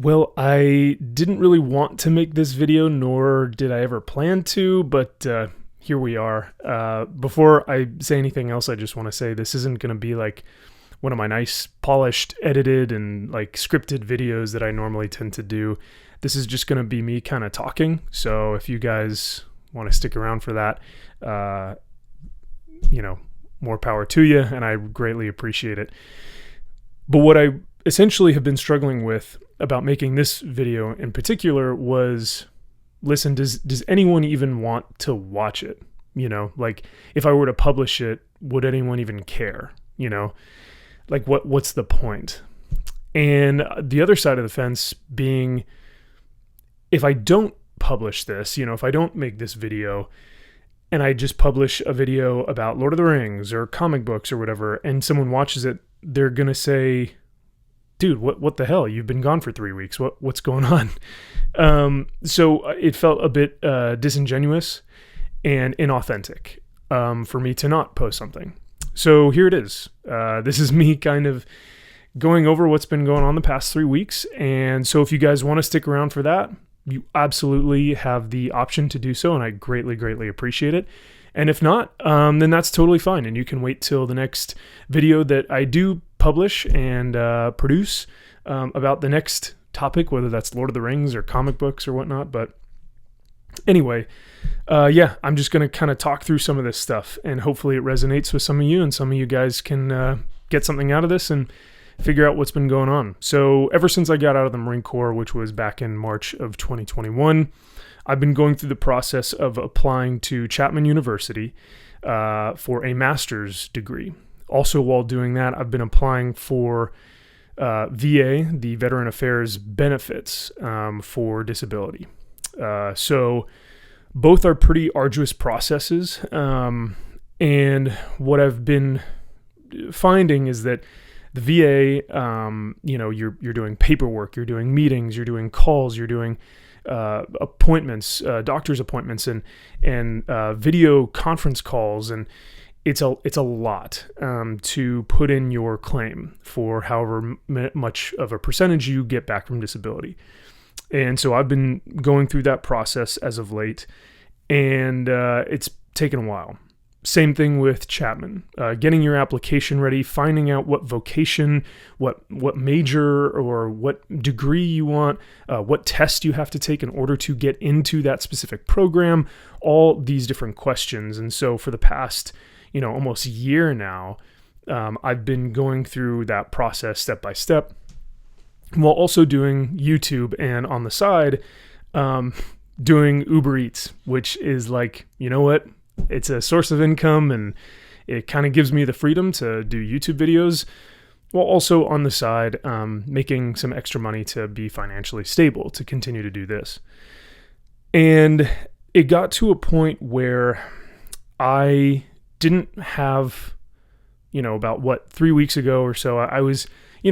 Well, I didn't really want to make this video, nor did I ever plan to, but here we are. Before I say anything else, I just want to say this isn't going to be like one of my nice, polished, edited, and like scripted videos that I normally tend to do. This is just going to be me kind of talking. So if you guys want to stick around for that, more power to you, and I greatly appreciate it. But what I essentially have been struggling with about making this video in particular was, listen, does anyone even want to watch it? Like if I were to publish it, would anyone even care? Like what's the point? And the other side of the fence being, if I don't publish this, if I don't make this video and I just publish a video about Lord of the Rings or comic books or whatever, and someone watches it, they're going to say, dude, what the hell? You've been gone for 3 weeks. What's going on? So it felt a bit disingenuous and inauthentic for me to not post something. So here it is. This is me kind of going over what's been going on the past 3 weeks. And so if you guys want to stick around for that, you absolutely have the option to do so. And I greatly, greatly appreciate it. And if not, then that's totally fine. And you can wait till the next video that I do publish and produce about the next topic, whether that's Lord of the Rings or comic books or whatnot. But anyway, I'm just going to kind of talk through some of this stuff, and hopefully it resonates with some of you, and some of you guys can get something out of this and figure out what's been going on. So ever since I got out of the Marine Corps, which was back in March of 2021, I've been going through the process of applying to Chapman University for a master's degree. Also, while doing that, I've been applying for VA, the Veteran Affairs benefits for disability. So both are pretty arduous processes. And what I've been finding is that the VA, you're doing paperwork, you're doing meetings, you're doing calls, you're doing appointments, doctor's appointments, and video conference calls, and it's a lot to put in your claim for however much of a percentage you get back from disability. And so I've been going through that process as of late, and it's taken a while. Same thing with Chapman, getting your application ready, finding out what vocation, what major or what degree you want, what test you have to take in order to get into that specific program, all these different questions. And so for the past, almost a year now, I've been going through that process step by step, while also doing YouTube, and on the side, doing Uber Eats, which is like, it's a source of income, and it kind of gives me the freedom to do YouTube videos, while also on the side, making some extra money to be financially stable, to continue to do this. And it got to a point where I didn't have, about 3 weeks ago or so, I was,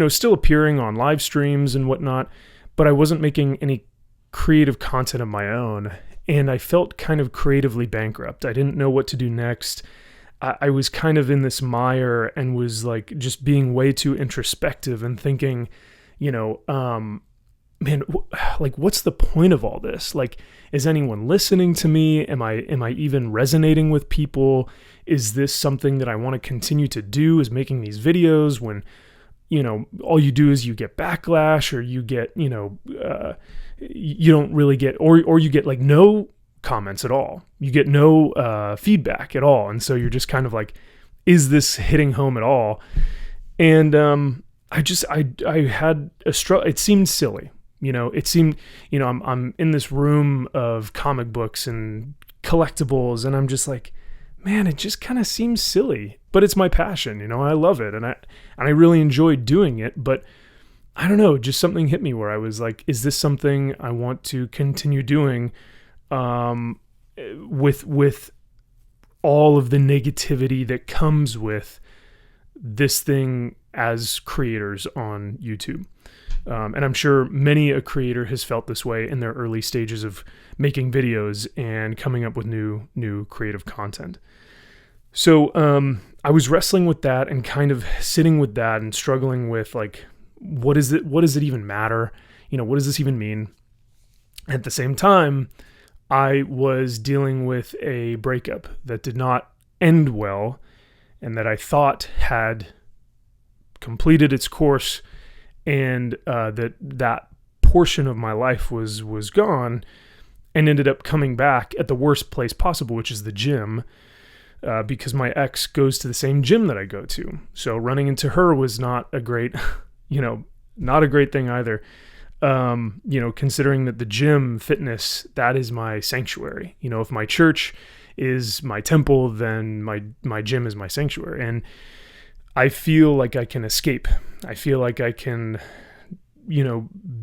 still appearing on live streams and whatnot, but I wasn't making any creative content of my own. And I felt kind of creatively bankrupt. I didn't know what to do next. I was kind of in this mire and was like just being way too introspective and thinking, what's the point of all this? Like, is anyone listening to me? Am I even resonating with people? Is this something that I want to continue to do, is making these videos when, all you do is you get backlash, or you get, you don't really get, or you get like no comments at all. You get no feedback at all. And so you're just kind of like, is this hitting home at all? And I had a struggle. It seemed silly. It seemed, I'm in this room of comic books and collectibles, and I'm just like, man, it just kind of seems silly, but it's my passion. I love it. And I really enjoy doing it, but I don't know, just something hit me where I was like, is this something I want to continue doing, with all of the negativity that comes with this thing as creators on YouTube? And I'm sure many a creator has felt this way in their early stages of making videos and coming up with new creative content. So I was wrestling with that and kind of sitting with that and struggling with like, what does it even matter? what does this even mean? At the same time, I was dealing with a breakup that did not end well and that I thought had completed its course, and that portion of my life was gone, and ended up coming back at the worst place possible, which is the gym, because my ex goes to the same gym that I go to. So running into her was not a great, not a great thing either. Considering that the gym, fitness, that is my sanctuary. If my church is my temple, then my gym is my sanctuary. And I feel like I can escape. I feel like I can,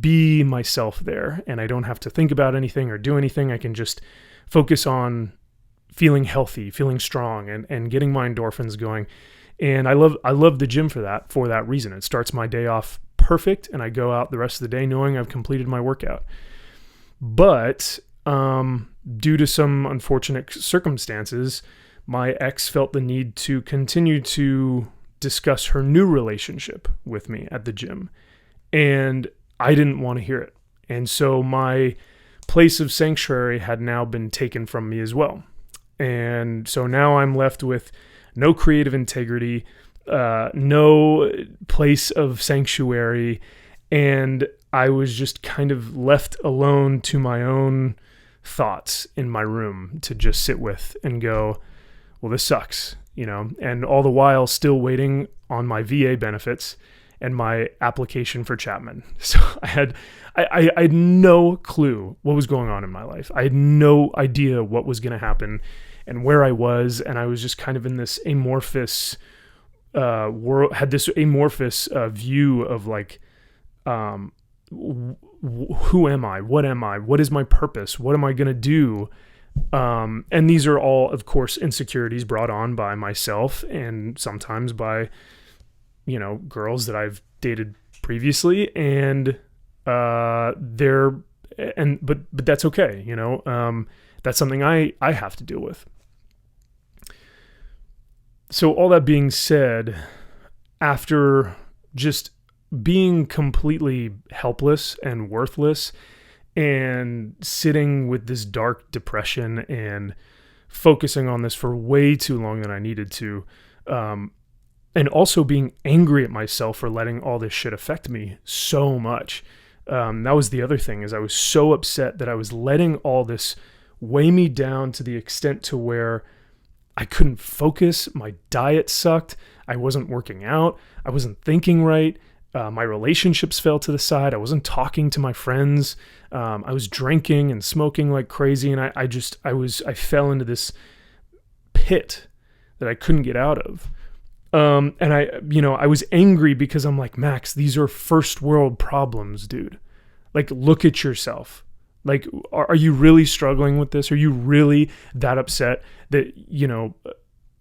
be myself there, and I don't have to think about anything or do anything. I can just focus on feeling healthy, feeling strong, and getting my endorphins going. And I love the gym for that reason. It starts my day off perfect, and I go out the rest of the day knowing I've completed my workout. But due to some unfortunate circumstances, my ex felt the need to continue to discuss her new relationship with me at the gym, and I didn't want to hear it. And so my place of sanctuary had now been taken from me as well. And so now I'm left with no creative integrity, no place of sanctuary, and I was just kind of left alone to my own thoughts in my room to just sit with and go, well, this sucks, and all the while still waiting on my VA benefits and my application for Chapman. So I had no clue what was going on in my life. I had no idea what was going to happen and where I was, and I was just kind of in this amorphous world, had this amorphous view of like, who am I? What am I? What is my purpose? What am I going to do? And these are all, of course, insecurities brought on by myself and sometimes by, girls that I've dated previously, and but that's okay. That's something I have to deal with. So all that being said, after just being completely helpless and worthless and sitting with this dark depression and focusing on this for way too long than I needed to, and also being angry at myself for letting all this shit affect me so much. That was the other thing, is I was so upset that I was letting all this weigh me down to the extent to where I couldn't focus. My diet sucked. I wasn't working out. I wasn't thinking right. My relationships fell to the side. I wasn't talking to my friends. I was drinking and smoking like crazy. And I fell into this pit that I couldn't get out of. And I was angry because I'm like, Max, these are first world problems, dude. Like, look at yourself. Like, are you really struggling with this? Are you really that upset that,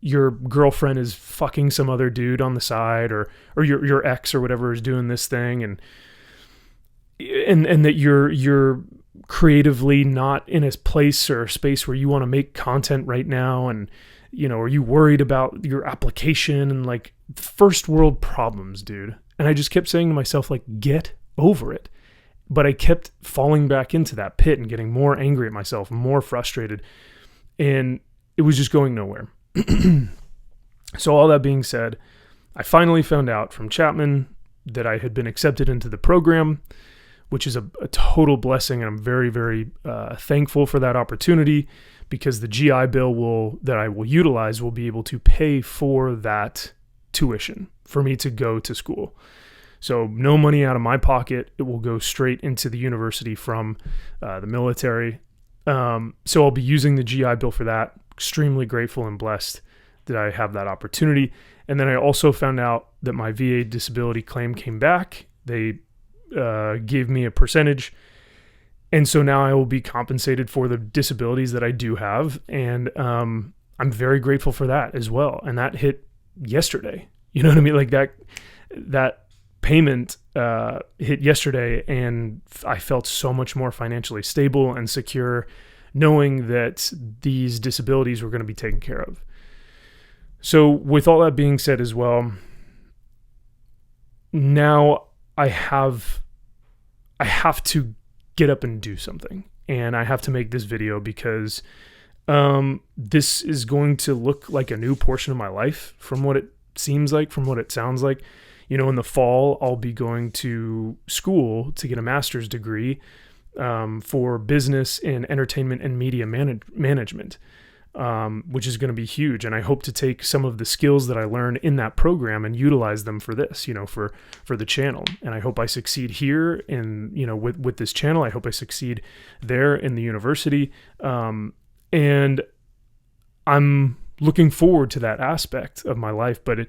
your girlfriend is fucking some other dude on the side, or your ex or whatever is doing this thing, and that you're creatively not in a place or a space where you want to make content right now, and are you worried about your application, and like first world problems, dude. And I just kept saying to myself, like, get over it. But I kept falling back into that pit and getting more angry at myself, more frustrated, and it was just going nowhere. So all that being said, I finally found out from Chapman that I had been accepted into the program, which is a total blessing, and I'm very, very thankful for that opportunity, because the GI Bill that I will utilize will be able to pay for that tuition for me to go to school. So no money out of my pocket. It will go straight into the university from the military. So I'll be using the GI Bill for that. Extremely grateful and blessed that I have that opportunity. And then I also found out that my VA disability claim came back. They gave me a percentage. And so now I will be compensated for the disabilities that I do have. And I'm very grateful for that as well. And that hit yesterday. You know what I mean? Like that payment hit yesterday, and I felt so much more financially stable and secure knowing that these disabilities were going to be taken care of. So with all that being said as well, now I have I have to get up and do something, and I have to make this video because this is going to look like a new portion of my life from what it seems like, from what it sounds like. You know, in the fall, I'll be going to school to get a master's degree for business in entertainment and media management, which is going to be huge. And I hope to take some of the skills that I learned in that program and utilize them for this, you know, for the channel. And I hope I succeed here in, you know, with this channel. I hope I succeed there in the university. And I'm looking forward to that aspect of my life, but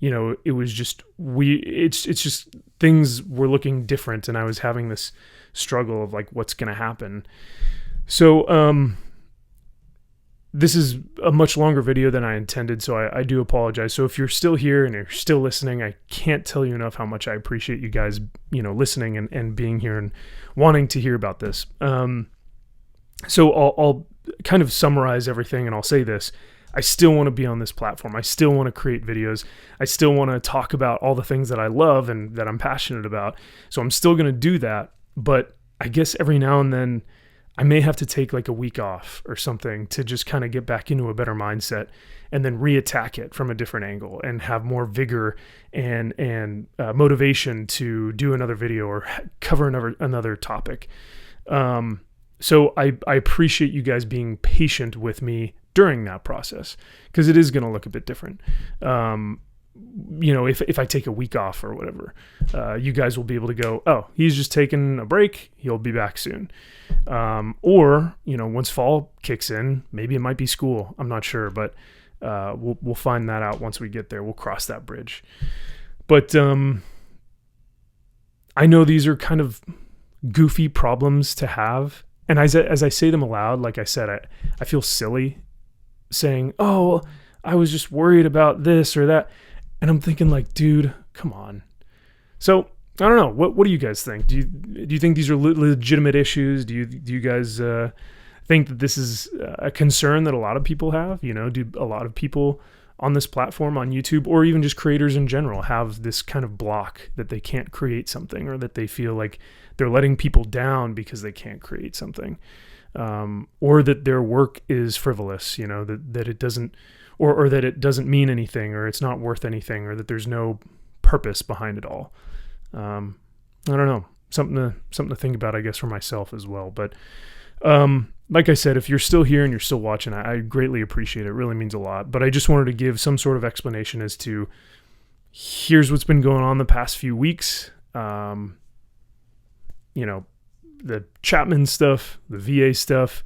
it was just, it's just things were looking different, and I was having this struggle of like, what's going to happen. So, this is a much longer video than I intended, so I do apologize. So if you're still here and you're still listening, I can't tell you enough how much I appreciate you guys, you know, listening and being here and wanting to hear about this. So I'll kind of summarize everything, and I'll say this. I still want to be on this platform. I still want to create videos. I still want to talk about all the things that I love and that I'm passionate about. So I'm still going to do that. But I guess every now and then I may have to take like a week off or something to just kind of get back into a better mindset and then reattack it from a different angle and have more vigor and motivation to do another video or cover another topic. So I appreciate you guys being patient with me during that process, because it is going to look a bit different. You know, if I take a week off or whatever, you guys will be able to go, oh, he's just taking a break, he'll be back soon. Or, you know, once fall kicks in, maybe it might be school. I'm not sure, but we'll find that out once we get there. We'll cross that bridge. But I know these are kind of goofy problems to have. And as I say them aloud, like I said, I feel silly saying, oh, I was just worried about this or that. And I'm thinking like, dude, come on. So I don't know. What do you guys think? Do you think these are legitimate issues? Do you guys think that this is a concern that a lot of people have? You know, do a lot of people on this platform, on YouTube, or even just creators in general, have this kind of block that they can't create something, or that they feel like they're letting people down because they can't create something, or that their work is frivolous, you know, that it doesn't, or that it doesn't mean anything, or it's not worth anything, or that there's no purpose behind it all. I don't know, something to think about, I guess, for myself as well. But like I said, if you're still here and you're still watching, I greatly appreciate it. It really means a lot. But I just wanted to give some sort of explanation as to, here's what's been going on the past few weeks. You know, the Chapman stuff, the VA stuff,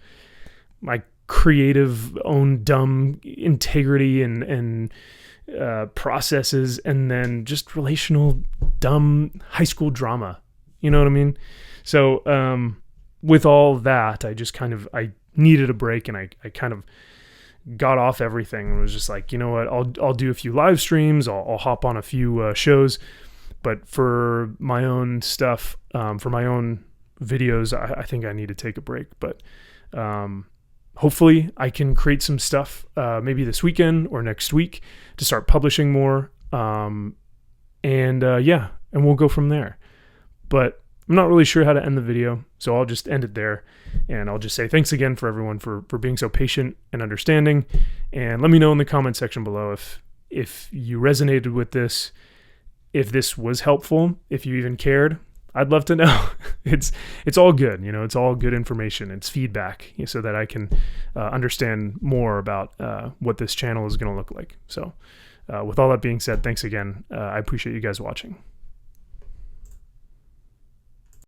my creative own dumb integrity and processes, and then just relational dumb high school drama. You know what I mean? So with all that, I needed a break, and I kind of got off everything and was just like, you know what, I'll do a few live streams, I'll hop on a few shows, but for my own stuff, for my own videos, I think I need to take a break. But hopefully I can create some stuff maybe this weekend or next week to start publishing more, and we'll go from there. But I'm not really sure how to end the video, so I'll just end it there, and I'll just say thanks again for everyone for being so patient and understanding, and let me know in the comment section below if you resonated with this, if this was helpful, if you even cared. I'd love to know. It's all good, you know, it's all good information. It's feedback, so that I can understand more about what this channel is going to look like. So with all that being said, thanks again. I appreciate you guys watching.